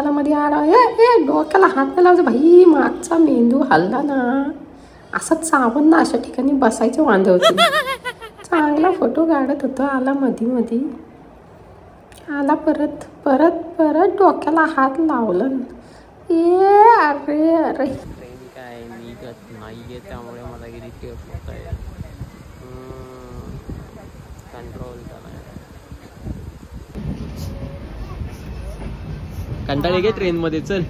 झाला मध्ये आला. ए डोक्याला हात नाही लावायचा भाई, मागचा मेंदू हल्ला ना. असं चावून ना अशा ठिकाणी बसायचे वांदे होते. चांगला फोटो काढत होतो, आला मधी आला परत परत परत डोक्याला हात लावलं. अरे ट्रेन काय निघत नाहीये त्यामुळे मला इरिटेट होत आहे. कंट्रोल कंटाळे घे ट्रेन मध्ये. चल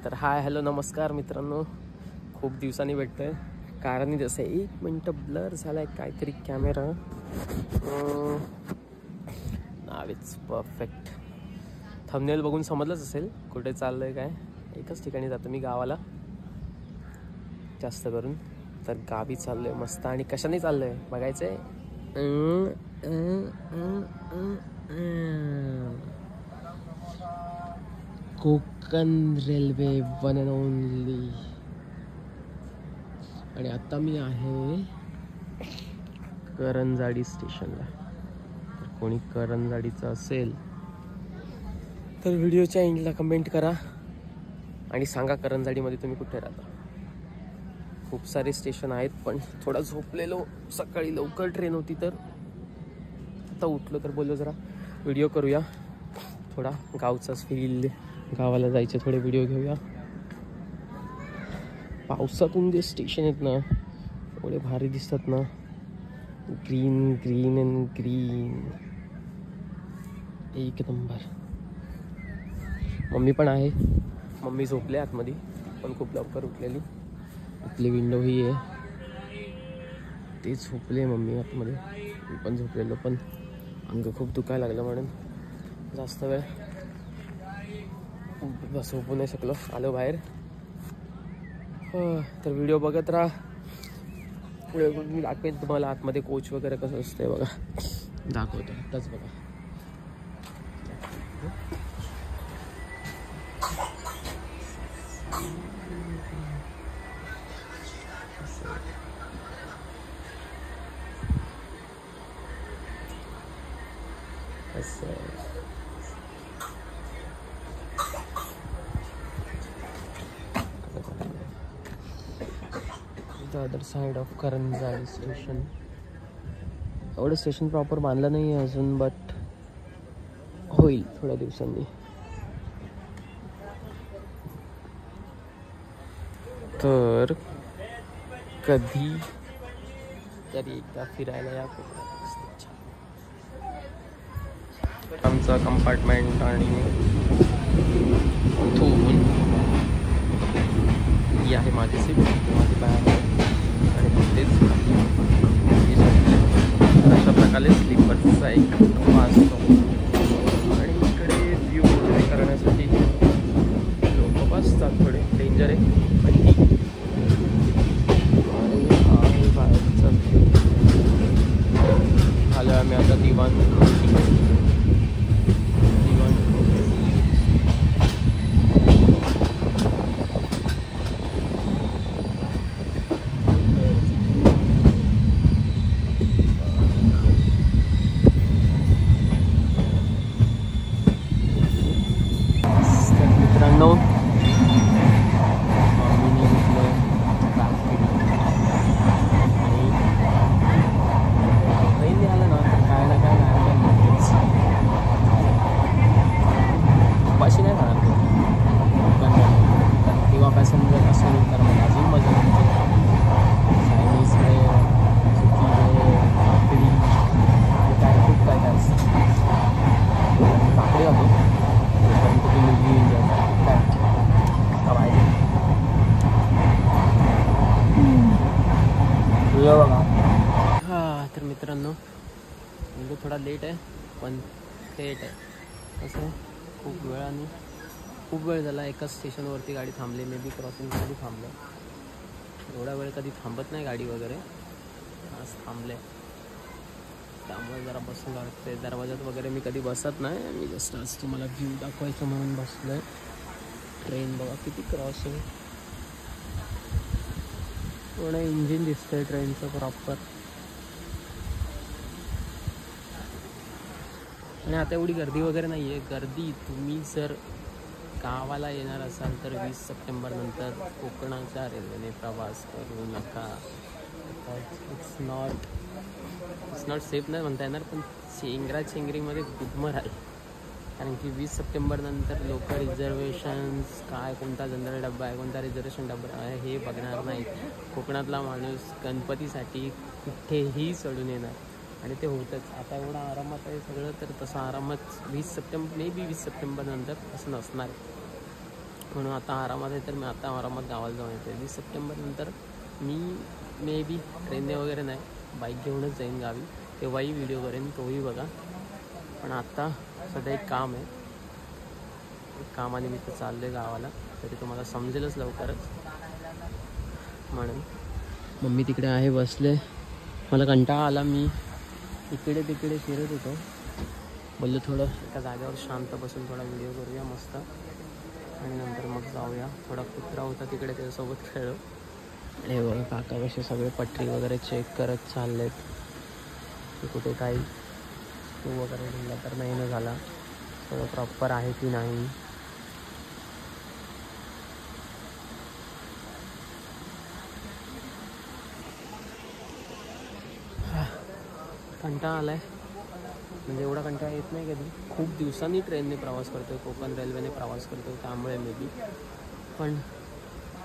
तर हाय हॅलो नमस्कार मित्रांनो, खूप दिवसांनी भेटतोय. कारण जसं 1 मिनिट ब्लर झालाय काहीतरी camera. Now it's perfect. Thumbnail बघून समजलंच असेल कुठे चाललंय काय. एकच ठिकाणी जातो मी, गावाला जास्त करून. तर गावी चाललोय मस्त. आणि कशाने चाललोय बघायचंय. Konkan railway one and only. आणि आता मी आहे करंजाडी स्टेशनला. तर कोणी करंजाडीचं असेल तर व्हिडिओच्या एंडला कमेंट करा आणि सांगा करंजाडीमध्ये तुम्ही कुठे राहता. खूप सारे स्टेशन आहेत, पण थोडा झोपलेलो. सकाळी लवकर ट्रेन होती तर आता उठलो तर बोललो जरा व्हिडिओ करूया. थोडा गावचाच फील, गावाला जायचे थोडे व्हिडिओ घेऊया. पावसातून जे स्टेशन आहेत ना एवढे भारी दिसतात ना. ग्रीन ग्रीन अँड ग्रीन, एक नंबर. मम्मी पण आहे. मम्मी झोपले आतमध्ये, पण खूप लवकर उठलेली. इथली विंडो ही आहे, ते झोपले मम्मी आतमध्ये. मी पण झोपलेलो, पण अंग खूप दुखायला लागलं म्हणून जास्त वेळ बस झोपू नाही शकलो. आलो बाहेर. तर व्हिडिओ बघत राहा. पुढे मी दाखवेन तुम्हाला आतमध्ये कोच वगैरे कसं असतंय बघा. दाखवतो आत्ताच बघा. The other side of Karanjadi station. एवढं स्टेशन प्रॉपर बांधलं नाही आहे अजून, बट होईल थोड्या दिवसांनी. तर कधी तरी एकदा फिरायला या. आमचं कंपार्टमेंट आणि इथून ही आहे माझी सीट, माझी बॅग आणि तेच अशा प्रकारे स्लीपरचा एक वाजतो. आणि इकडे व्ह्यू एन्जॉय करण्यासाठी लोक बसतात. थोडे डेंजर आहे पण ठीक. आणि बाहेरचा व्ह्यू आलो आम्ही आता दिवाण. तर मित्रांनो व्हिडिओ थोडा लेट आहे पण थेट आहे. असं खूप वेळ झाला एकाच स्टेशनवरती गाडी थांबली. मे बी क्रॉसिंगमध्ये थांबलं. एवढा वेळ कधी थांबत नाही गाडी वगैरे, आज थांबले. त्यामुळे जरा बसून लागते. दरवाजात वगैरे मी कधी बसत नाही. मी जस्ट आज तुम्हाला व्ह्यू दाखवायचं म्हणून बसलो आहे. ट्रेन बघा किती क्रॉसिंग पूर्ण इंजिन दिसतंय ट्रेनचं प्रॉपर. आणि आता एवढी गर्दी वगैरे नाही आहे. गर्दी तुम्ही जर गावाला येणार असाल तर 20 सप्टेंबर नंतर कोकणाच्या रेल्वेने प्रवास करू नका. इट्स नॉट सेफ नाही म्हणता येणार, पण चेंगरीमध्ये गुदमराल. कारण की 20 सप्टेंबर नंतर लोक रिझर्वेशन्स काय, कोणता जनरल डब्बा आहे, कोणता रिझर्वेशन डब्बा आहे हे बघणार नाहीत. कोकणातला माणूस गणपतीसाठी कुठेही चढून येणार आणि ते होतंच. आता एवढा आरामात आहे सगळं, तर तसं आरामात 20 सप्टेंबर नंतर असं नसणार आहे. म्हणून आता आरामात आहे, तर मी आता आरामात गावाला जाऊन येतो. 20 सप्टेंबर नंतर मी मे बी ट्रेनने वगैरे नाही, बाईक घेऊनच जाईन गावी. तेव्हाही व्हिडिओ करेन, तोही बघा. पण आत्ता सध्या एक काम आहे, एक कामानिमित्त चाललं आहे गावाला, तरी तुम्हाला समजेलच लवकरच. म्हणून मम्मी तिकडे आहे बसले. मला कंटाळा आला, मी इकडे तिकडे फिरत होतो. बोललो थोडं एका जागेवर शांत बसून थोडा व्हिडिओ करूया मस्त, आणि नंतर मग जाऊया. थोडा कुत्रा होता तिकडे, त्याच्यासोबत खेळलो. आणि बघा काका कसे सगळे पटरी वगैरे चेक करत चाललेत की कुठे काही वगैरे दिला तर नाही ना झाला, सगळं प्रॉपर आहे की नाही. कंटाळा आला आहे, म्हणजे एवढा कंटाळा येत नाही कधी. खूप दिवसांनी ट्रेनने प्रवास करतो आहे, कोकण रेल्वेने प्रवास करतो आहे, त्यामुळे मे बी. पण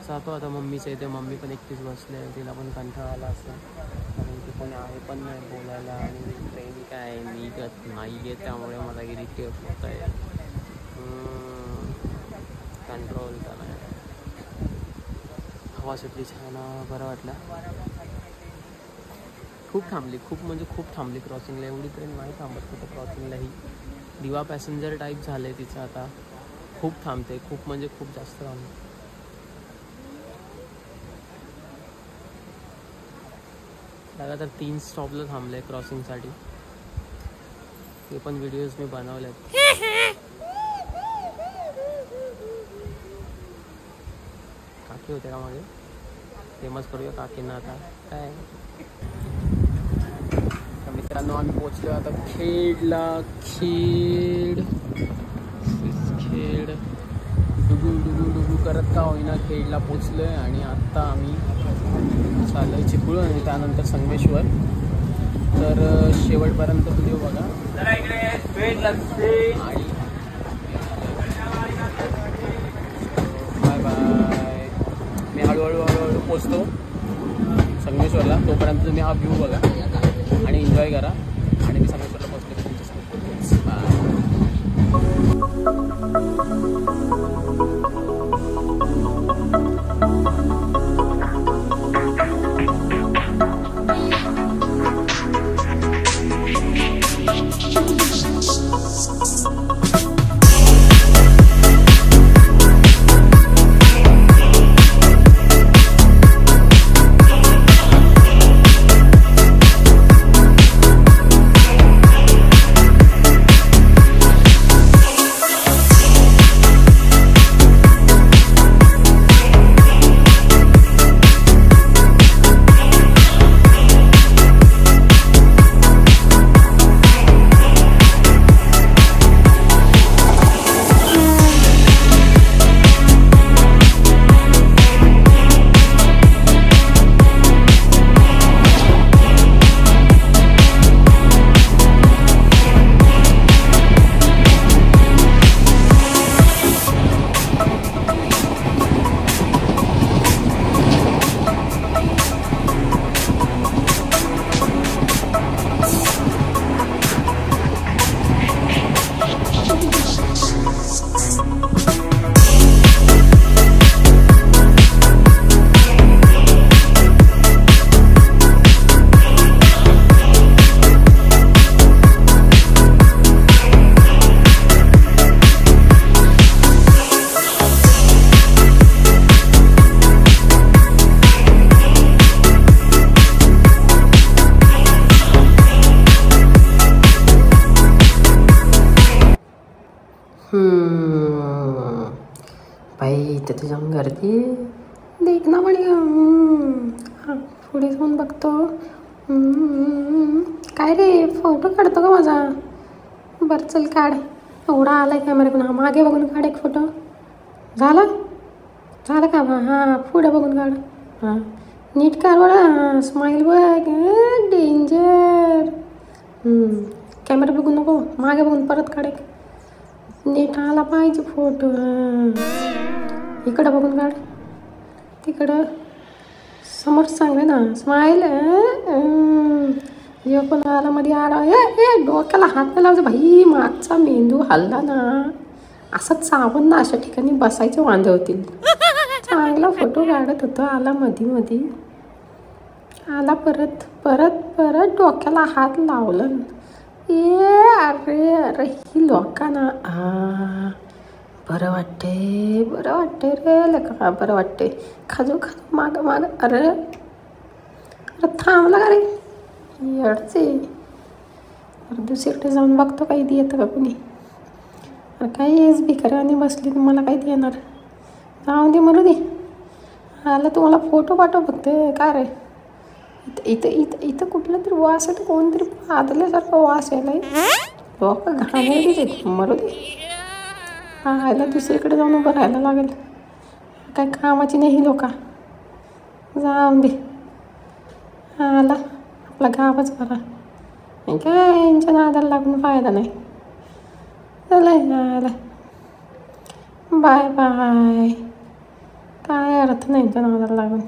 जातो आता मम्मीचं इथे. मम्मी पण एकटीच बसले, तिला पण कंटाळा आला असला, कारण की कोणी आहे पण नाही बोलायला. आणि ट्रेन काय निघत नाही आहे, त्यामुळे मला इरिटेट होत आहे. कंट्रोल करा. हवा सुटली, छान बरं वाटलं. खूप थांबली, खूप थांबली क्रॉसिंगला. एवढी ट्रेन नाही थांबत कुठं क्रॉसिंगलाही. दिवा पॅसेंजर टाईप झालं आहे तिचं आता. खूप थांबते, खूप जास्त थांबते. लगातार 3 स्टॉपला थांबले क्रॉसिंगसाठी. ते पण व्हिडिओज मी बनवले आहेत. काकी होते का मागे, फेमस करूया काकींना आता. काय मित्रांनो, आम्ही पोचलो आता खेडला. खेड डुगू करत का होईना खेडला पोचलोय. आणि आत्ता आम्ही चाललो आहे चिपळूण आणि त्यानंतर संगमेश्वर. तर शेवटपर्यंत व्हिडिओ बघा. आणि बाय बाय. मी हळूहळू पोचतो संगमेश्वरला. तोपर्यंत तुम्ही हा व्ह्यू बघा आणि एन्जॉय करा. आणि मी संगमेश्वरला पोचतो तुमच्यासोबत. बाय. बाई इथे तर जाऊन गर्दी. देखना पडेगा. हां पुढे जाऊन बघतो. काय रे फोटो काढतो का माझा? बरं चल काढ. एवढा आलाय कॅमेरा मागे बघून काढ एक फोटो. झालं का? हां पुढे बघून काढ. हां नीट काढ बरं. स्माईल बघ. डेंजर. कॅमेरा बघून नको मागे बघून परत काढ एक. नीट आला पाहिजे फोटो. इकडं बघून काढ. तिकडं समोर चांगलं ना. स्माईल. हे पण आला मध्ये आला. ए डोक्याला हात नाही लावायचा भाई. मागचा मेंदू हल्ला ना. असं चावून ना अशा ठिकाणी बसायचे वांदे होतील. चांगला फोटो काढत होतो. आला मध्ये आला परत डोक्याला हात लावलं. अरे ही लोकांना बरं वाटते रे लका. बरं वाटते. खाजू माग. अरे थांबला का रे? येडचे. दुसरीकडे जाऊन बघतो काही येतं का कुणी. अरे काही येस भिकाऱ्याने बसली तुम्हाला काही येणार. जाऊन दे मरू दे. आला तुम्हाला फोटो पाठव फक्त. काय रे इथं कुठलं तरी वास आहे. कोणतरी पादल्यासारखं वास यायलाय. लोक घाणेरडीच मरू दे. आयला दुसरीकडे जाऊन उभं राहायला लागेल. काय कामाची नाही लोका. जाऊन दे. आला आपला गावच बरा. काय यांच्या नादाला लागून फायदा नाही. चला बाय काय अर्थ नाही यांच्या नादाला लागून.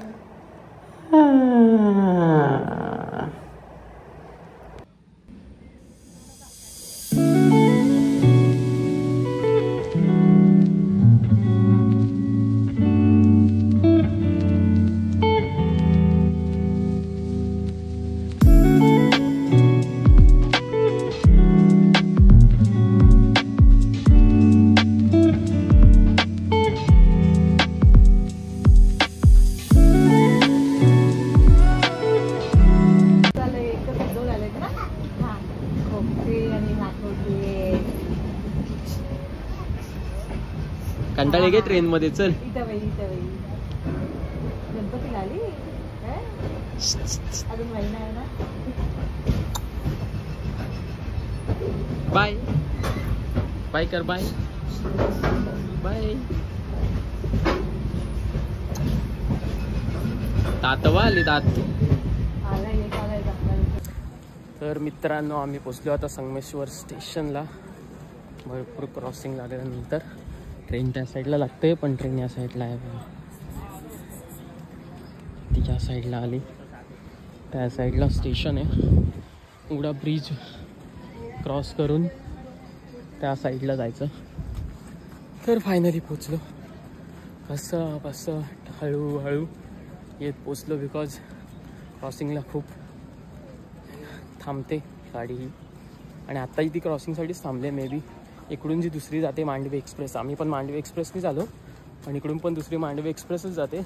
कंटाळे गे ट्रेन मध्ये. चल गणपतीला आली अजून महिना आहे ना. बाय कर. बाय तातवा आली तात. तर मित्रांनो आम्ही पोचलो आता संगमेश्वर स्टेशनला. भरपूर क्रॉसिंग झाल्यानंतर ट्रेन त्या साईडला लागते पण ट्रेन या साईडला आहे. तिच्या साईडला आली. त्या साईडला स्टेशन आहे. उडा ब्रिज क्रॉस करून त्या साईडला जायचं. तर फायनली पोचलो. कसं हळूहळू येत पोचलो. बिकॉज क्रॉसिंगला खूप थांबते गाडी ही. आणि आत्ताही ती क्रॉसिंगसाठीच थांबले. मे बी इकडून जी दुसरी जाते मांडवी एक्सप्रेस. आम्ही पण मांडवी एक्सप्रेसनी झालो पण इकडून पण दुसरी मांडवी एक्सप्रेसच जाते.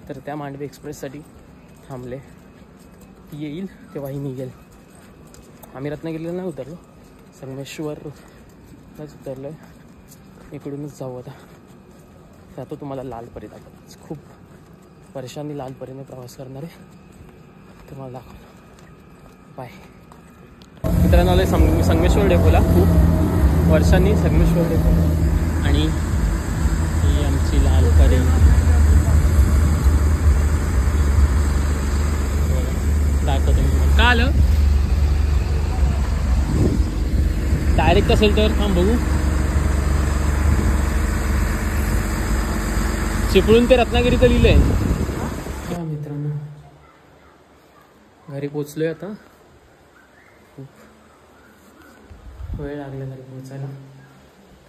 तर त्या मांडवी एक्सप्रेससाठी थांबले. ती येईल तेव्हाही निघेल. आम्ही रत्नागिरीला नाही उतरलो. संगमेश्वरलाच उतरलो आहे. इकडूनच जाऊ आता. त्यात तुम्हाला लालपरी दाखवतो. खूप वर्षांनी लालपरीने प्रवास करणार आहे. तुम्हाला दाखवतो. बाय. मित्रांनो आले संगमेश्वर डेपोला. खूप वर्षांनी संगमेश्वर डेपो. आणि ही आमची लालपरी. दाखवतो मी. का आलं डायरेक्ट असेल तर थांब बघू. चिपळूण ते रत्नागिरीचं लिहिलंय. हा मित्रांनो घरी पोचलोय आता. खूप वेळ लागला घरी पोचायला.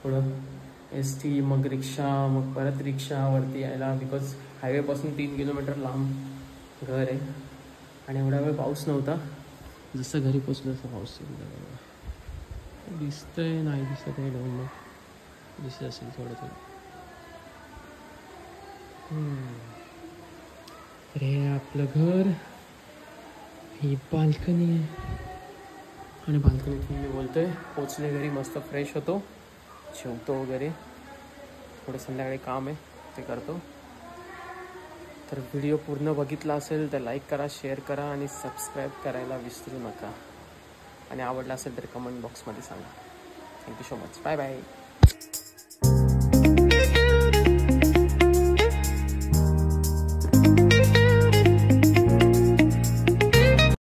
थोडं ST मग रिक्षा मग परत रिक्षावरती यायला. बिकॉज हायवेपासून 3 किलोमीटर लांब घर आहे. आणि एवढा वेळ पाऊस नव्हता. जसं घरी पोचलो तसं पाऊस दिसतंय. नाही दिसत आहे. डोंगर दिसत असेल थोडं. तर हे आपलं घर. ही बाल्कनी आहे. आणि बाल्कनीतून मी बोलतोय. पोचले घरी. मस्त फ्रेश होतो. जेवतो वगैरे थोडं संध्याकाळी काम आहे ते करतो. तर व्हिडिओ पूर्ण बघितला असेल तर लाईक करा, शेअर करा आणि सबस्क्राईब करायला विसरू नका. आणि आवडला असेल तर कमेंट बॉक्समध्ये सांगा. Thank you so much. Bye bye.